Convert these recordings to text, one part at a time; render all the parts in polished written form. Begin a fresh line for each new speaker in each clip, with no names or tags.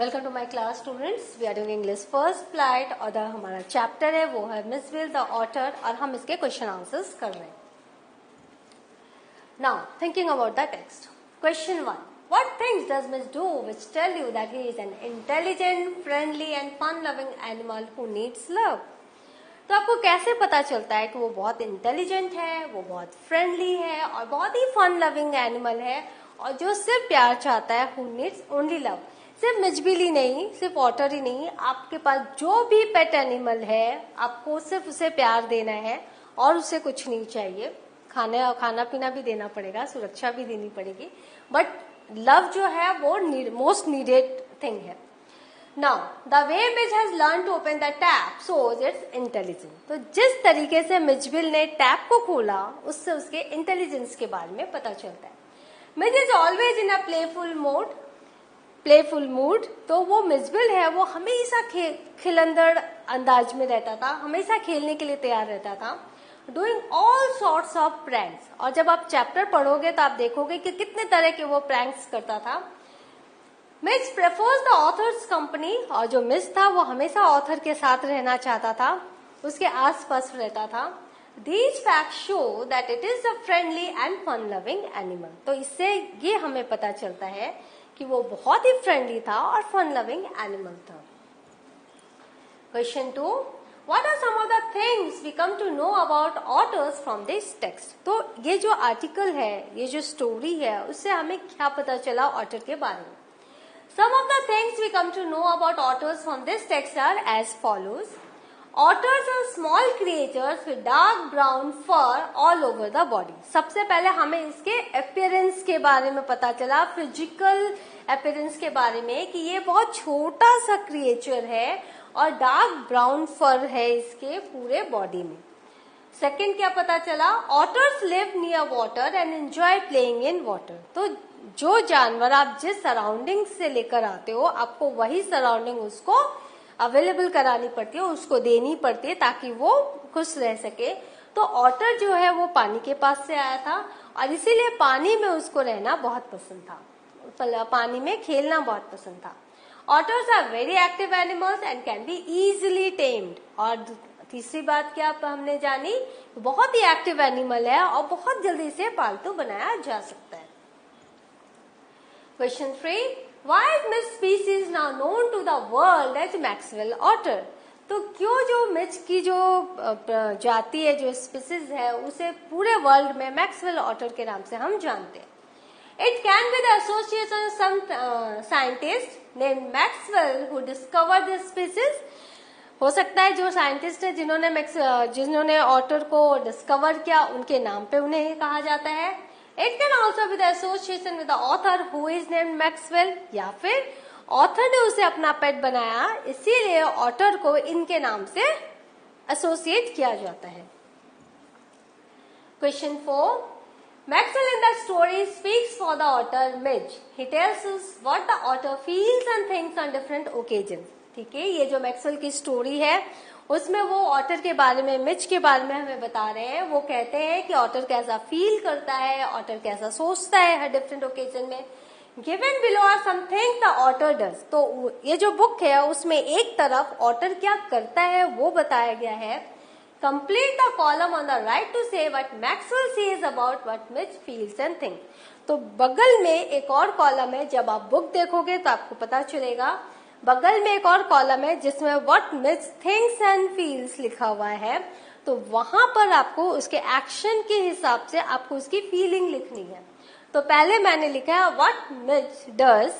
Welcome to my class students. We are doing English first flight और हमारा chapter है वो है मिस विल द ऑटर और हम इसके क्वेश्चन आंसर्स कर रहे हैं। Now thinking about the text. Question 1, what things does Mitch do which tell you that he is an intelligent, friendly and fun loving animal who needs love. तो आपको कैसे पता चलता है कि वो बहुत इंटेलिजेंट है, वो बहुत फ्रेंडली है और बहुत ही फन लविंग एनिमल है और जो सिर्फ प्यार चाहता है, हु नीड्स ओनली लव। सिर्फ मिजबिल ही नहीं, सिर्फ ऑटर ही नहीं, आपके पास जो भी पेट एनिमल है आपको सिर्फ उसे प्यार देना है और उसे कुछ नहीं चाहिए। खाना पीना भी देना पड़ेगा, सुरक्षा भी देनी पड़ेगी, बट लव जो है वो मोस्ट नीडेड थिंग है। Now the way Mij has learn to open the tap shows its intelligence. तो जिस तरीके से मिजबिल ने टैप को खोला उससे उसके इंटेलिजेंस के बारे में पता चलता है। Mij is always in a playful mood. तो वो मिजबिल है वो हमेशा खिलंदड़ अंदाज में रहता था, हमेशा खेलने के लिए तैयार रहता था। Doing all sorts of pranks. और जब आप चैप्टर पढ़ोगे तो आप देखोगे कि कितने तरह के वो प्रैंक्स करता था। मिज प्रेफर्स द ऑथर्स कंपनी। और जो मिज था वो हमेशा ऑथर के साथ रहना चाहता था, उसके आसपास रहता था। These facts show that it is a friendly and fun loving animal. तो इससे ये हमें पता चलता है कि वो बहुत ही फ्रेंडली था और फन लविंग एनिमल था। Question 2, What are some of the things we come to know about otters from this text? तो ये जो आर्टिकल है, ये जो स्टोरी है, उससे हमें क्या पता चला ऑटर के बारे में। Some of the things we come to know about otters from this text are as follows. Otters are small creatures with dark brown fur all over the body. सबसे पहले हमें इसके अपीयरेंस के बारे में पता चला, फिजिकल अपीयरेंस के बारे में, कि ये बहुत छोटा सा क्रिएचर है और डार्क ब्राउन फर है इसके पूरे बॉडी में। सेकंड क्या पता चला, otters live near water and enjoy playing in water. तो जो जानवर आप जिस सराउंडिंग से लेकर आते हो आपको वही सराउंडिंग उसको अवेलेबल करानी पड़ती है, उसको देनी पड़ती है ताकि वो खुश रह सके। तो ऑटर जो है वो पानी के पास से आया था और इसीलिए पानी में उसको रहना बहुत पसंद था, पानी में खेलना बहुत पसंद था। Otters are very active animals and can be easily tamed. और तीसरी बात क्या हमने जानी, बहुत ही एक्टिव एनिमल है और बहुत जल्दी से पालतू बनाया जा सकता है। Question 3, Why is Mitch species now known to the world as Maxwell otter? तो क्यों जो मिच की जो जाति है, जो स्पीसीज है, उसे पूरे वर्ल्ड में मैक्सवेल ऑटर के नाम से हम जानते हैं। It can be the association of some scientist named Maxwell who discovered this species. हो सकता है जो साइंटिस्ट है जिन्होंने ऑटर को डिस्कवर किया उनके नाम पे उन्हें कहा जाता है। It can also be the association with the author who is named Maxwell, या फिर ऑथर ने उसे अपना पेट बनाया इसीलिए ऑटर को इनके नाम से एसोसिएट किया जाता है। Question 4, Maxwell in the story speaks for the otter Midge. He tells us what the otter feels and thinks on different occasions. ठीक है, ये जो मैक्सवेल की स्टोरी है उसमें वो ऑटर के बारे में, मिच के बारे में हमें बता रहे हैं। वो कहते हैं कि ऑटर कैसा फील करता है, ऑटर कैसा सोचता है हर डिफरेंट ओकेजन में। Given below are some things the otter does. तो ये जो बुक है उसमें एक तरफ ऑटर क्या करता है वो बताया गया है। Complete the column on the right to say what Maxwell says about what Mij feels and thinks. तो बगल में एक और कॉलम है, जब आप बुक देखोगे तो आपको पता चलेगा। बगल में एक और कॉलम है जिसमें what Mitch thinks and feels लिखा हुआ है। तो वहां पर आपको उसके एक्शन के हिसाब से आपको उसकी फीलिंग लिखनी है। तो पहले मैंने लिखा है what Mij does.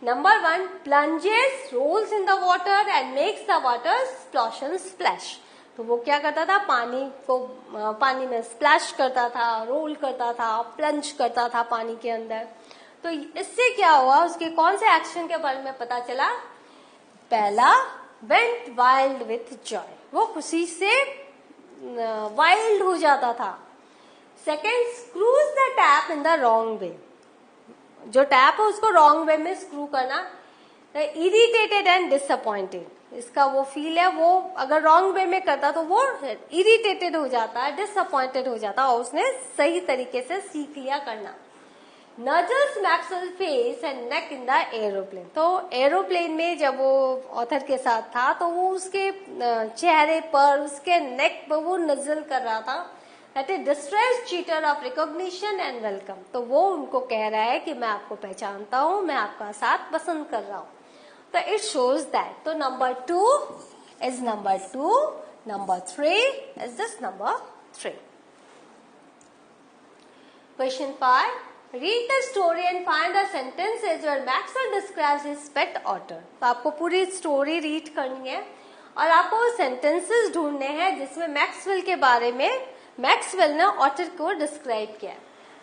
Number 1, plunges, rolls in the water and makes the water splosh and splash. तो वो क्या करता था, पानी में स्प्लैश करता था, रोल करता था, प्लंज करता था पानी के अंदर। तो इससे क्या हुआ, उसके कौन से एक्शन के बारे में पता चला। पहला, वेंट वाइल्ड विथ जॉय, वो खुशी से वाइल्ड हो जाता था। Second, screws the tap in the wrong way, जो टैप है उसको रॉन्ग वे में स्क्रू करना। इरिटेटेड एंड डिसअपॉइंटेड, इसका वो फील है, वो अगर रॉन्ग वे में करता तो वो इरिटेटेड हो जाता, डिसअपॉइंटेड हो जाता और उसने सही तरीके से सीख लिया करना। Nuzzles Maxwell face and neck in the aeroplane. तो एरोप्लेन में जब वो ऑथर के साथ था तो वो उसके चेहरे पर, उसके नेक पर वो नजल कर रहा था, that is distress cheater of recognition and welcome. तो वो उनको कह रहा है कि मैं आपको पहचानता हूं, मैं आपका साथ पसंद कर रहा हूं। तो इट शोज दैट। तो number 2 is number 2, number 3 is this number 3। Question 5. Read the story and find the sentences where Maxwell describes his pet otter. तो आपको पूरी स्टोरी रीड करनी है और आपको सेंटेंसेस ढूंढने हैं जिसमें मैक्सवेल के बारे में मैक्सवेल ने ऑटर को डिस्क्राइब किया।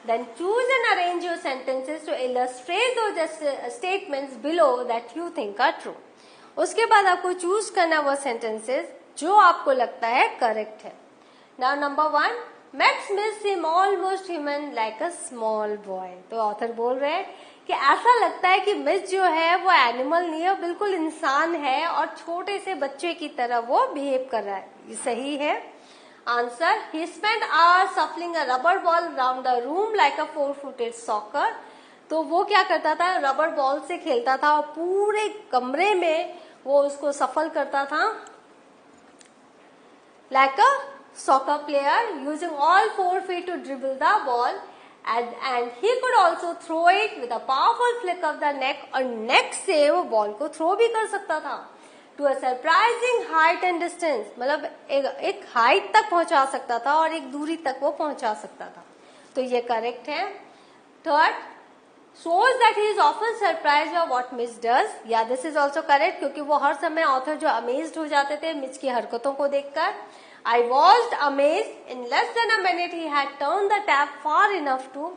Then choose and arrange your sentences to illustrate those statements below that you think are true. उसके बाद आपको चूज करना वो सेंटेंसेस जो आपको लगता है करेक्ट है। Now number 1. Max missed him almost human like a small boy. तो ऑथर बोल रहे हैं कि ऐसा लगता है कि मिस जो है वो एनिमल नहीं है, बिल्कुल इंसान है और छोटे से बच्चे की तरह वो बिहेव कर रहा है। ये सही है। Answer, he spent hours shuffling a rubber ball around the room like a 4-footed soccer. तो वो क्या करता था, रबर बॉल से खेलता था और पूरे कमरे में वो उसको सफल करता था like a soccer player, using all 4 feet to dribble the ball, and he could also throw it with a powerful flick of the neck, और neck से वो बॉल को थ्रो भी कर सकता था to a surprising height and distance, मतलब एक हाइट तक पहुंचा सकता था और एक दूरी तक वो पहुंचा सकता था। तो ये करेक्ट है। Third, shows that he is often surprised by what Mitch does. या दिस इज ऑल्सो करेक्ट, क्योंकि वो हर समय ऑथर जो अमेज्ड हो जाते थे मिच की हरकतों को देखकर। I was amazed. In less than a minute he had turned the tap far enough to.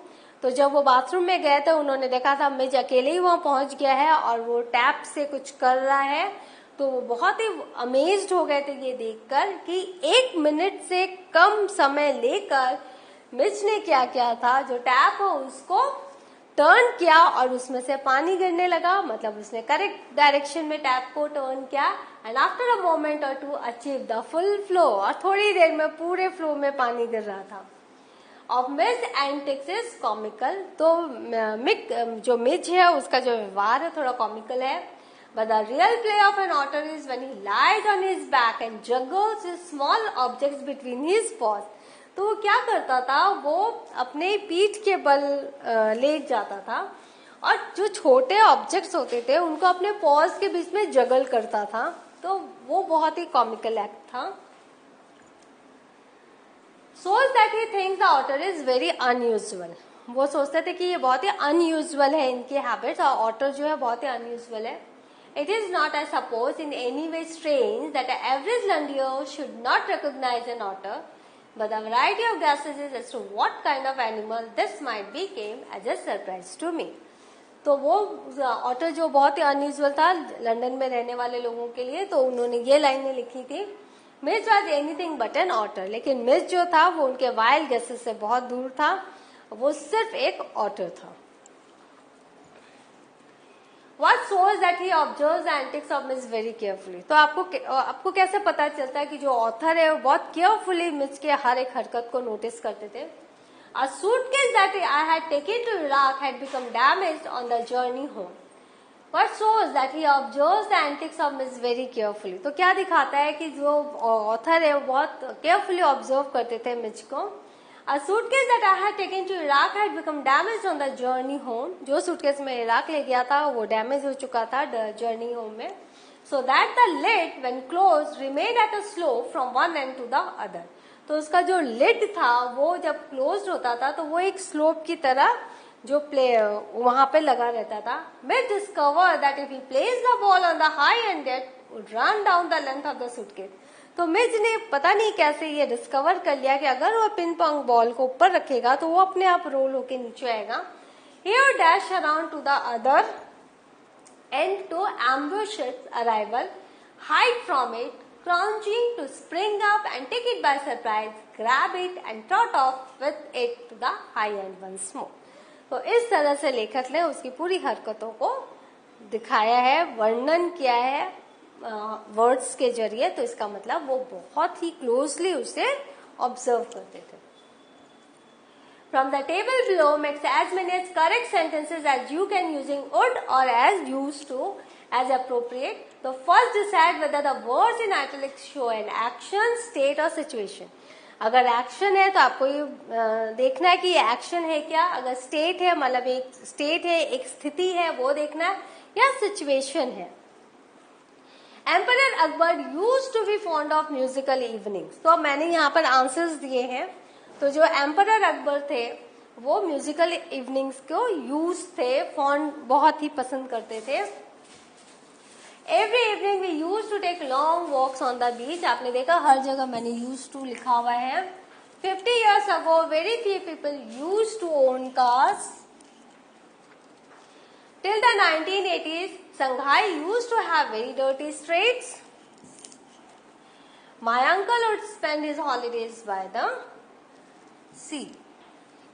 तो जब वो बाथरूम में गए थे उन्होंने देखा था मिच अकेले ही वहां पहुंच गया है और वो टैप से कुछ कर रहा है, तो वो बहुत ही अमेज्ड हो गए थे ये देखकर कि 1 मिनट से कम समय लेकर मिच ने क्या किया था, जो टैप हो उसको टर्न किया और उसमें से पानी गिरने लगा। मतलब उसने करेक्ट डायरेक्शन में टैप को टर्न किया एंड आफ्टर अ मोमेंट और to achieve the full flow, और थोड़ी देर में पूरे फ्लो में पानी गिर रहा था। Of Mitch antics is comical. तो जो मिच है उसका जो व्यवहार है थोड़ा कॉमिकल है। But the real play of an otter is when he lies on his back and juggles his small objects between his paws. तो वो क्या करता था, वो अपने पीठ के बल लेट जाता था और जो छोटे ऑब्जेक्ट्स होते थे उनको अपने पॉज के बीच में जगल करता था। तो वो बहुत ही कॉमिकल एक्ट था। सोच that he thinks the otter is very unusual. वो सोचते थे कि ये बहुत ही अनयूजुअल है इनके हैबिट्स, और ऑटर जो है बहुत ही अनयूजुअल है। It is not I suppose in any way strange that average Londoner should not recognise an otter, but the variety of guesses as to what kind of animal this might be came as a surprise to me. तो वो otter जो बहुत ही unusual था London में रहने वाले लोगों के लिए, तो उन्होंने ये लाइनें लिखी थी, Mitch was anything but an otter. लेकिन मिच जो था वो उनके वाइल्ड गेसेस से बहुत दूर था, वो सिर्फ एक ऑटर था। What shows that he observes the antics of Mitch very carefully. तो आपको कैसे पता चलता है कि जो ऑथर है वो बहुत केयरफुली मिच के हर एक हरकत को नोटिस करते थे। A suitcase that I had taken to Iraq had become damaged on the journey home. What shows that he observes the antics of Mitch very carefully. तो क्या दिखाता है कि जो ऑथर है वो बहुत केयरफुली ऑब्जर्व करते थे मिच को। A suitcase that I had taken to Iraq had become damaged on the journey home. जो सूटकेस में इराक ले गया था वो डैमेज हो चुका था जर्नी होम में। So that the lid when closed remained at a slope from one end to the other. तो उसका जो लिड था वो जब क्लोज्ड होता था तो वो एक स्लोप की तरह जो वहां पे लगा रहता था। Mitch discovered that if he placed the ball on the high end, it would run down the length of the suitcase. तो मिच ने पता नहीं कैसे ये डिस्कवर कर लिया कि अगर वो पिन पोंग बॉल को ऊपर रखेगा तो वो अपने आप रोल होके नीचे आएगा। He would dash around to the other end to ambush its arrival, hide from it, crouching to spring up and take it by surprise, grab it and trot off with it to the high end once more. तो इस तरह से लेखक ने उसकी पूरी हरकतों को दिखाया है, वर्णन किया है वर्ड्स के जरिए। तो इसका मतलब वो बहुत ही क्लोजली उसे ऑब्जर्व करते थे। From the table below, make as many as correct sentences as you can using would or as used to as appropriate. So first decide whether the words in italics show an action, state or situation. अगर action है तो आपको ये देखना है कि ये action है क्या, अगर स्टेट है मतलब एक स्टेट है, एक स्थिति है, वो देखना है, या सिचुएशन है. Emperor Akbar used to be fond of musical evenings. तो मैंने यहाँ पर आंसर्स दिए हैं. तो जो एम्परर अकबर थे वो म्यूजिकल इवनिंग्स को यूज थे, फॉन्ड बहुत ही पसंद करते थे. Every evening we use to take long walks on the beach. आपने देखा हर जगह मैंने यूज टू लिखा हुआ है. 50 years ago very few people used to own cars. Till the 1980s Shanghai used to have very dirty streets. My uncle would spend his holidays by the sea.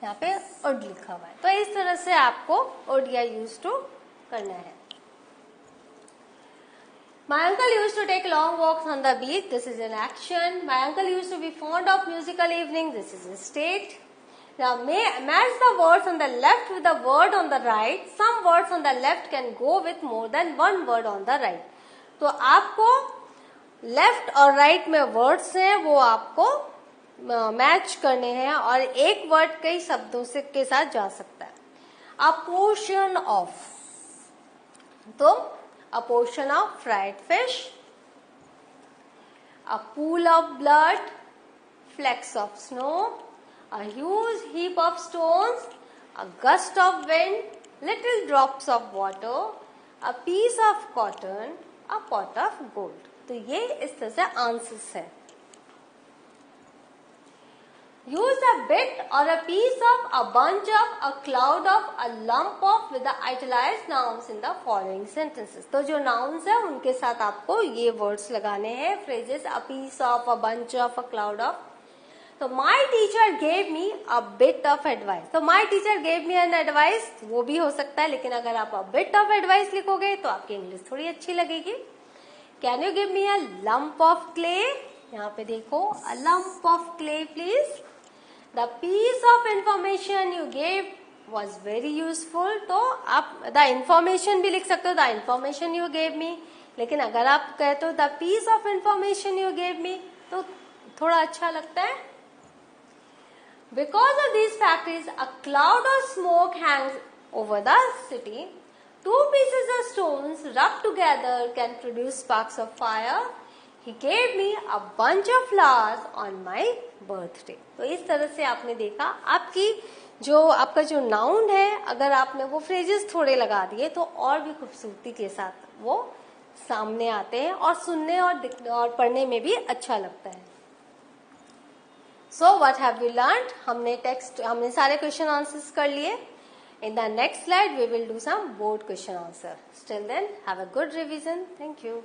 यहाँ पे would लिखा हुआ है. तो इस तरह से आपको would या used to करना है. My uncle used to take long walks on the beach. This is an action. My uncle used to be fond of musical evenings. This is a state. Now match the words on the left with the word on the right. Some words on the left can go with more than one word on the right. तो आपको left और right में words हैं वो आपको match करने हैं और एक वर्ड कई शब्दों से के साथ जा सकता है. A portion of. तो a portion of fried fish, a pool of blood, flakes of snow, a huge heap of stones, a gust of wind, little drops of water, a piece of cotton, a pot of gold. तो ये इस तरह से answers है. Use a bit or a piece of, a bunch of, a cloud of, a lump of with the italicized nouns in the following sentences. तो जो nouns है उनके साथ आपको ये words लगाने हैं, phrases a piece of, a bunch of, a cloud of. तो my teacher gave me a bit of advice. तो my teacher gave me an advice वो भी हो सकता है, लेकिन अगर आप a bit of advice लिखोगे तो आपकी इंग्लिश थोड़ी अच्छी लगेगी. Can you give me a lump of clay? यहाँ पे देखो a lump of clay please. The piece of information you gave was very useful. तो आप the information भी लिख सकते हो, the information you gave me. लेकिन अगर आप कहते हो the piece of information you gave me तो थोड़ा अच्छा लगता है. Because of these factors, a cloud of smoke hangs over the city. Two pieces of stones rubbed together can produce sparks of fire. He gave me a bunch of flowers on my birthday. तो इस तरह से आपने देखा आपका जो noun है अगर आपने वो फ्रेजेस थोड़े लगा दिए तो और भी खूबसूरती के साथ वो सामने आते हैं और सुनने और पढ़ने में भी अच्छा लगता है. So what have we learned? हमने सारे क्वेश्चन आंसर्स कर लिए. In the next slide we will do some board question answer. Till then have a good revision. Thank you.